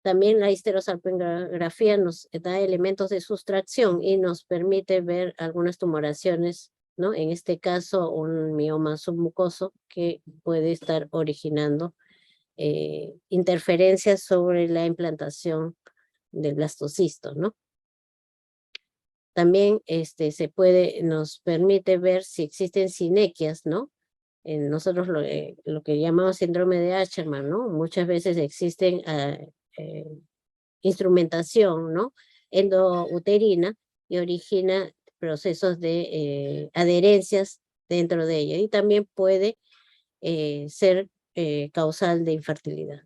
También la histerosalpingografía nos da elementos de sustracción y nos permite ver algunas tumoraciones, ¿no? En este caso, un mioma submucoso que puede estar originando interferencias sobre la implantación del blastocisto, ¿no? También nos permite ver si existen sinequias, ¿no? Nosotros lo que llamamos síndrome de Asherman, ¿no? Muchas veces existen instrumentación, ¿no? Endouterina, y origina procesos de adherencias dentro de ella, y también puede ser causal de infertilidad.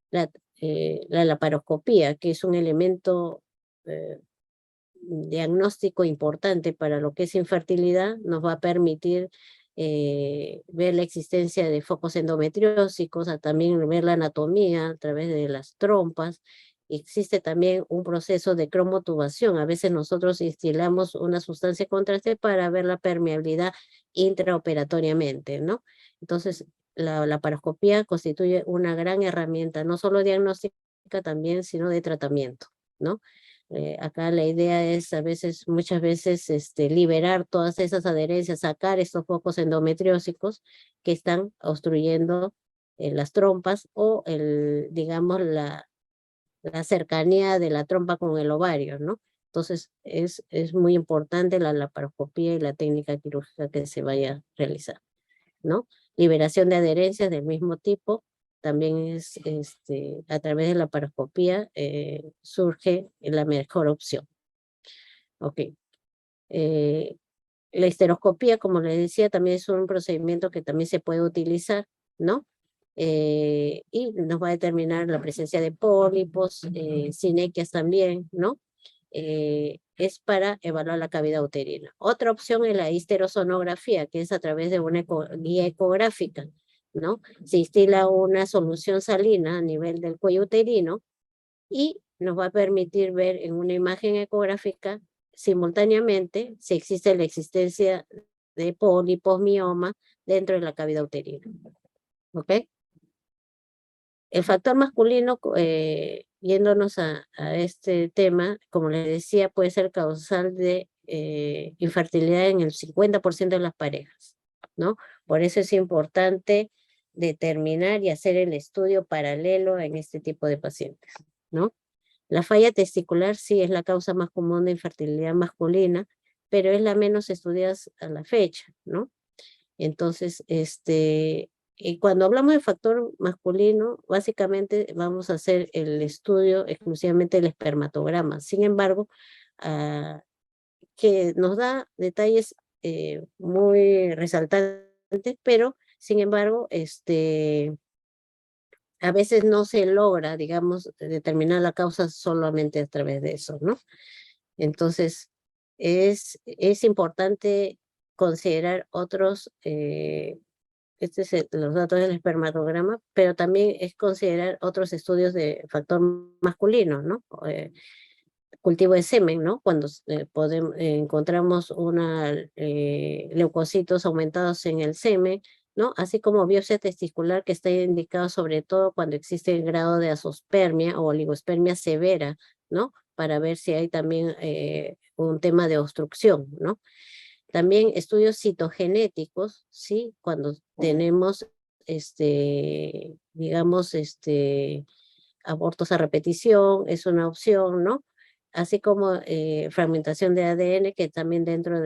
La laparoscopía, que es un elemento diagnóstico importante para lo que es infertilidad, nos va a permitir ver la existencia de focos endometriósicos, también ver la anatomía a través de las trompas. Existe también un proceso de cromotubación. A veces nosotros instilamos una sustancia de contraste para ver la permeabilidad intraoperatoriamente, ¿no? Entonces, la laparoscopía constituye una gran herramienta, no solo diagnóstica también, sino de tratamiento, ¿no? Acá la idea es muchas veces liberar todas esas adherencias, sacar estos focos endometriósicos que están obstruyendo las trompas, o digamos la cercanía de la trompa con el ovario, ¿no? Entonces es muy importante la laparoscopía y la técnica quirúrgica que se vaya a realizar, ¿no? Liberación de adherencias del mismo tipo también es, a través de la laparoscopía surge la mejor opción. Ok. La histeroscopía, como les decía, también es un procedimiento que también se puede utilizar, ¿no? y nos va a determinar la presencia de pólipos, sinequias también, ¿no? Es para evaluar la cavidad uterina. Otra opción es la histerosonografía, que es a través de una guía ecográfica, ¿no? Se instila una solución salina a nivel del cuello uterino y nos va a permitir ver en una imagen ecográfica simultáneamente si existe la existencia de pólipos, mioma dentro de la cavidad uterina. ¿Ok? El factor masculino, yéndonos a este tema, como les decía, puede ser causal de infertilidad en el 50% de las parejas, ¿no? Por eso es importante determinar y hacer el estudio paralelo en este tipo de pacientes, ¿no? La falla testicular sí es la causa más común de infertilidad masculina, pero es la menos estudiada a la fecha, ¿no? Entonces, y cuando hablamos de factor masculino, básicamente vamos a hacer el estudio exclusivamente del espermatograma. Sin embargo, que nos da detalles muy resaltantes, pero sin embargo, a veces no se logra, digamos, determinar la causa solamente a través de eso, ¿no? Entonces, es importante considerar otros, los datos del espermatograma, pero también es considerar otros estudios de factor masculino, ¿no? Cultivo de semen, ¿no? Cuando encontramos leucocitos aumentados en el semen, ¿no? Así como biopsia testicular que está indicado sobre todo cuando existe el grado de azospermia o oligospermia severa, ¿no? Para ver si hay también un tema de obstrucción, ¿no? También estudios citogenéticos, ¿sí? Cuando tenemos, digamos, abortos a repetición, es una opción, ¿no? Así como fragmentación de ADN, que también entra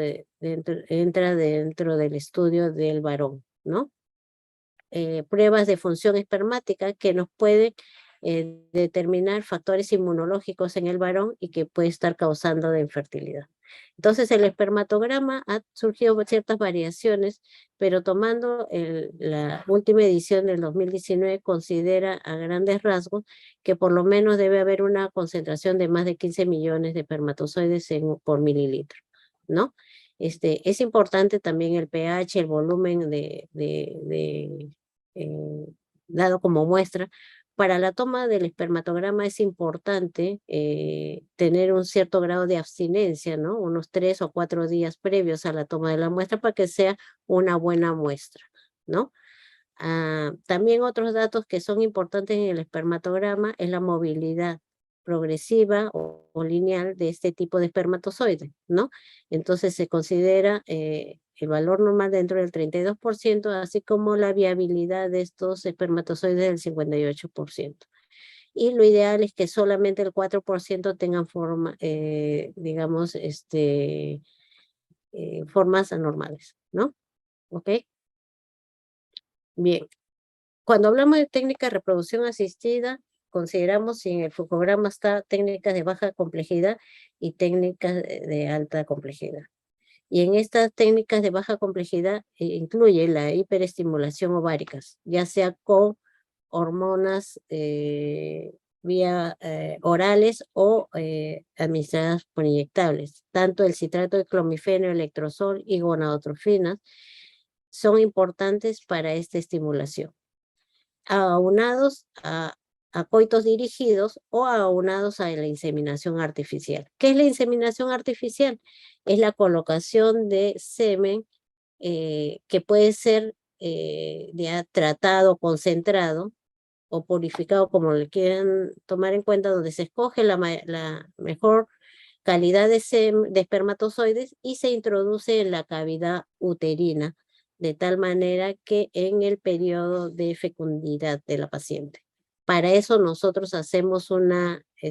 dentro del estudio del varón, ¿no? Pruebas de función espermática que nos pueden determinar factores inmunológicos en el varón y que puede estar causando de infertilidad. Entonces el espermatograma ha surgido ciertas variaciones, pero tomando la última edición del 2019 considera a grandes rasgos que por lo menos debe haber una concentración de más de 15 millones de espermatozoides por mililitro, ¿no? Es importante también el pH, el volumen eh, dado como muestra. Para la toma del espermatograma es importante tener un cierto grado de abstinencia, ¿no? Unos 3 o 4 días previos a la toma de la muestra para que sea una buena muestra, ¿no? También otros datos que son importantes en el espermatograma es la movilidad progresiva o lineal de este tipo de espermatozoide, ¿no? Entonces se considera el valor normal dentro del 32%, así como la viabilidad de estos espermatozoides del 58%. Y lo ideal es que solamente el 4% tengan forma, digamos, formas anormales, ¿no? ¿Ok? Bien. Cuando hablamos de técnica de reproducción asistida, consideramos si en el flucograma está técnicas de baja complejidad y técnicas de alta complejidad. Y en estas técnicas de baja complejidad incluye la hiperestimulación ovárica, ya sea con hormonas vía orales o administradas por inyectables. Tanto el citrato de clomifeno, electrosol y gonadotrofinas son importantes para esta estimulación, aunados a coitos dirigidos o aunados a la inseminación artificial. ¿Qué es la inseminación artificial? Es la colocación de semen que puede ser ya tratado, concentrado o purificado, como le quieran tomar en cuenta, donde se escoge la mejor calidad de espermatozoides y se introduce en la cavidad uterina, de tal manera que en el periodo de fecundidad de la paciente. Para eso nosotros hacemos un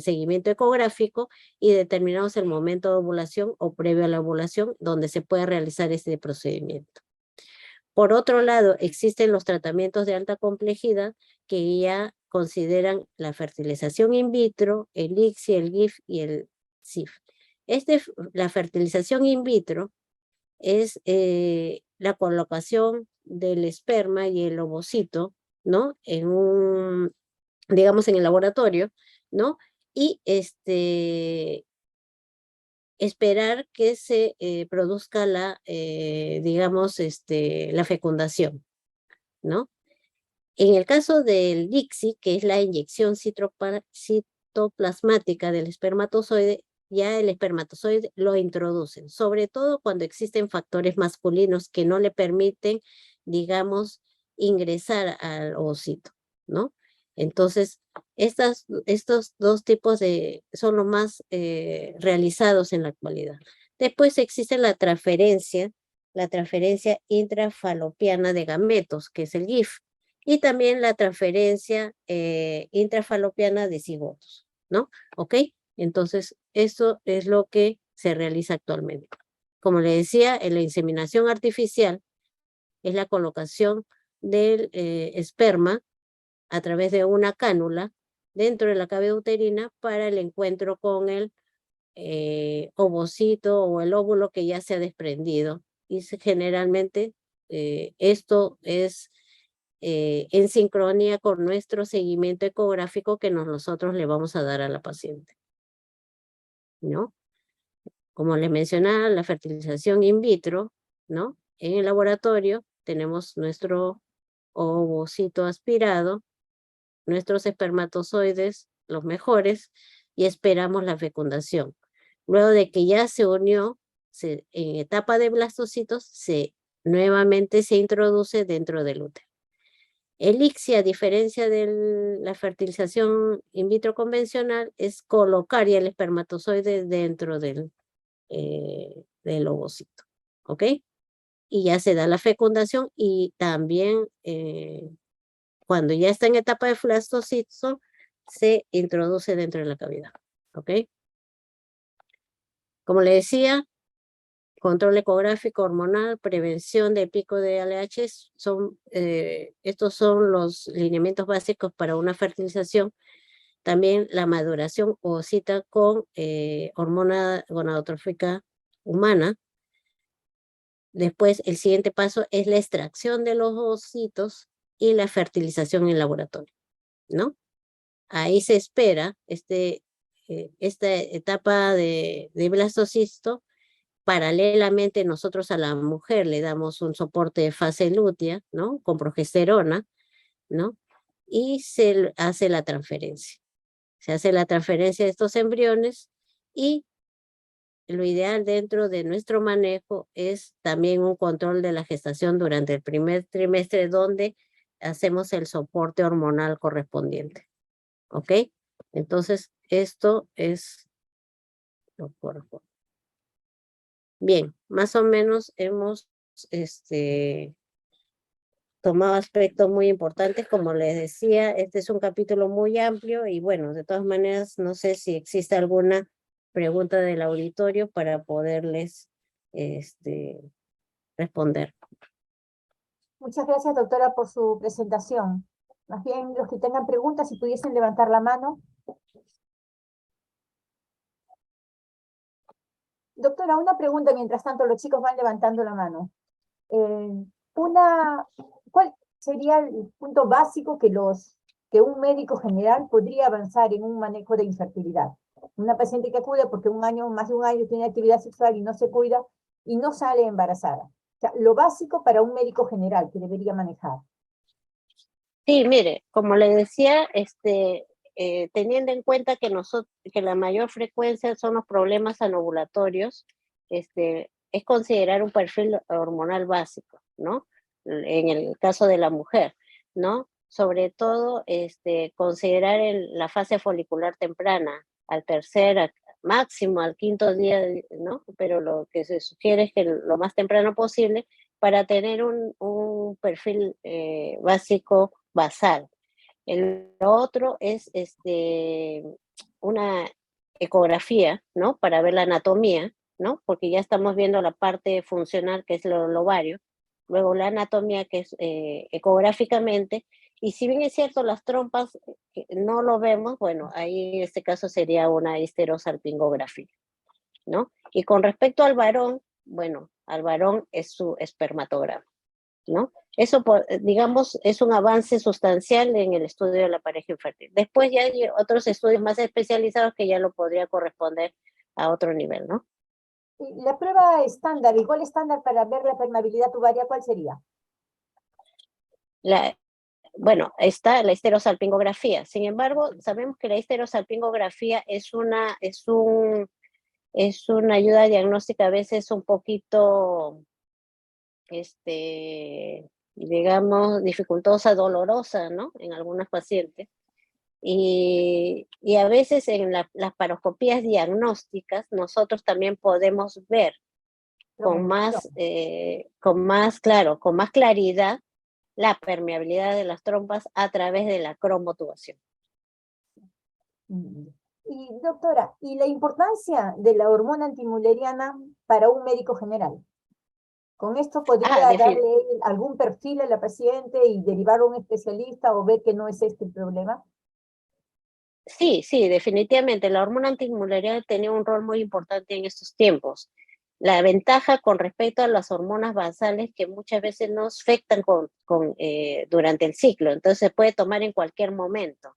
seguimiento ecográfico y determinamos el momento de ovulación o previo a la ovulación donde se puede realizar este procedimiento. Por otro lado, existen los tratamientos de alta complejidad que ya consideran la fertilización in vitro, el ICSI, el GIF y el SIF. La fertilización in vitro es la colocación del esperma y el ovocito ¿no? Digamos, en el laboratorio, ¿no? Y esperar que se produzca digamos, la fecundación, ¿no? En el caso del ICSI, que es la inyección citoplasmática del espermatozoide, ya el espermatozoide lo introducen, sobre todo cuando existen factores masculinos que no le permiten, digamos, ingresar al ovocito, ¿no? Entonces, estos dos tipos son los más realizados en la actualidad. Después existe la transferencia intrafalopiana de gametos, que es el GIF, y también la transferencia intrafalopiana de cigotos, ¿no? ¿Ok? Entonces, esto es lo que se realiza actualmente. Como le decía, en la inseminación artificial es la colocación del esperma a través de una cánula dentro de la cavidad uterina para el encuentro con el ovocito o el óvulo que ya se ha desprendido. Y generalmente esto es en sincronía con nuestro seguimiento ecográfico que nosotros le vamos a dar a la paciente, ¿no? Como les mencionaba, la fertilización in vitro, ¿no? En el laboratorio tenemos nuestro ovocito aspirado, nuestros espermatozoides, los mejores, y esperamos la fecundación. Luego de que ya se unió, en etapa de blastocitos, nuevamente se introduce dentro del útero. El ICSI, a diferencia de la fertilización in vitro convencional, es colocar ya el espermatozoide dentro del ovocito, ¿ok? Y ya se da la fecundación y también cuando ya está en etapa de blastocisto, se introduce dentro de la cavidad, ¿ok? Como le decía, control ecográfico hormonal, prevención de pico de ALH, estos son los lineamientos básicos para una fertilización. También la maduración ovocita con hormona gonadotrófica humana. Después, el siguiente paso es la extracción de los ovocitos y la fertilización en laboratorio, ¿no? Ahí se espera esta etapa de blastocisto. Paralelamente, nosotros a la mujer le damos un soporte de fase lútea, ¿no? Con progesterona, ¿no? Y se hace la transferencia. Se hace la transferencia de estos embriones y lo ideal dentro de nuestro manejo es también un control de la gestación durante el primer trimestre donde hacemos el soporte hormonal correspondiente. ¿Ok? Entonces, esto es lo corresponde. Bien, más o menos hemos tomado aspectos muy importantes. Como les decía, este es un capítulo muy amplio y bueno, de todas maneras, no sé si existe alguna pregunta del auditorio para poderles responder. Muchas gracias, doctora, por su presentación. Más bien, los que tengan preguntas, si pudiesen levantar la mano. Doctora, una pregunta mientras tanto los chicos van levantando la mano. Eh, ¿Cuál sería el punto básico que un médico general podría avanzar en un manejo de infertilidad? Una paciente que acude porque más de un año tiene actividad sexual y no se cuida y no sale embarazada. O sea, lo básico para un médico general que debería manejar. Sí, mire, como le decía, teniendo en cuenta que la mayor frecuencia son los problemas anovulatorios, es considerar un perfil hormonal básico, ¿no? En el caso de la mujer, ¿no? Sobre todo, considerar la fase folicular temprana, máximo al quinto día, ¿no? Pero lo que se sugiere es que lo más temprano posible para tener un perfil básico basal. El otro es una ecografía, ¿no? Para ver la anatomía, ¿no? Porque ya estamos viendo la parte funcional, que es el ovario, luego la anatomía, que es ecográficamente, y si bien es cierto, las trompas no lo vemos, bueno, ahí en este caso sería una histerosalpingografía, ¿no? Y con respecto al varón, bueno, al varón es su espermatograma. ¿no? Eso, digamos, es un avance sustancial en el estudio de la pareja infértil. Después ya hay otros estudios más especializados que ya lo podría corresponder a otro nivel, ¿no? Y la prueba estándar, el gol estándar para ver la permeabilidad tubaria, ¿cuál sería? Bueno, está la histerosalpingografía. Sin embargo, sabemos que la histerosalpingografía es una ayuda diagnóstica a veces un poquito, digamos, dificultosa, dolorosa, ¿no? En algunos pacientes. Y a veces en las paroscopías diagnósticas nosotros también podemos ver con más claridad la permeabilidad de las trompas a través de la cromotubación. Y doctora, ¿y la importancia de la hormona antimuleriana para un médico general? ¿Con esto podría darle algún perfil a la paciente y derivar a un especialista o ver que no es este el problema? Sí, sí, definitivamente. La hormona antimuleriana tenía un rol muy importante en estos tiempos. La ventaja con respecto a las hormonas basales que muchas veces nos afectan durante el ciclo, entonces se puede tomar en cualquier momento.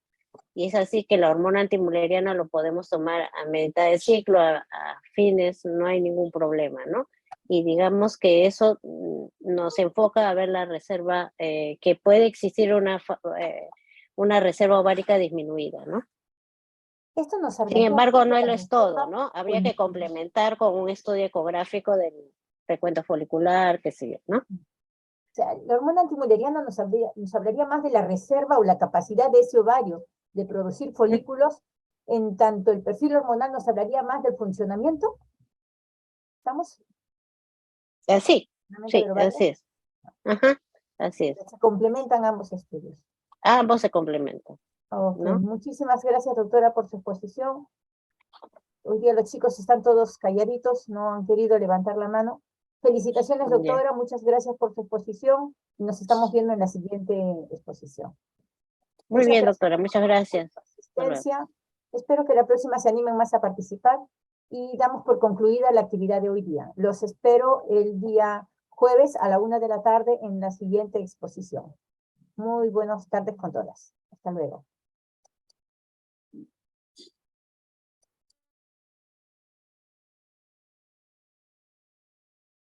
Y es así que la hormona antimuleriana lo podemos tomar a mitad del ciclo, a fines, no hay ningún problema, ¿no? Y digamos que eso nos enfoca a ver la reserva, que puede existir una reserva ovárica disminuida, ¿no? Esto nos Sin hablaría embargo, no de la lo es todo, reserva ¿no? Habría que complementar con un estudio ecográfico del recuento folicular, qué sé yo, ¿no? O sea, la hormona antimuleriana nos hablaría más de la reserva o la capacidad de ese ovario de producir folículos, en tanto el perfil hormonal nos hablaría más del funcionamiento. ¿Estamos? Así, ¿Funcionamiento sí, del ovario? así es. Ajá, así es. Se complementan ambos estudios. Ambos se complementan, Ok, ¿no? muchísimas gracias, doctora, por su exposición. Hoy día los chicos están todos calladitos, no han querido levantar la mano. Felicitaciones, Ya. doctora, muchas gracias por su exposición. Nos estamos viendo en la siguiente exposición. Muy Muchas bien, gracias doctora, muchas por gracias. su Hasta luego. asistencia. Espero que la próxima se animen más a participar y damos por concluida la actividad de hoy día. Los espero el día jueves a la 1 de la tarde en la siguiente exposición. Muy buenas tardes con todas. Hasta luego.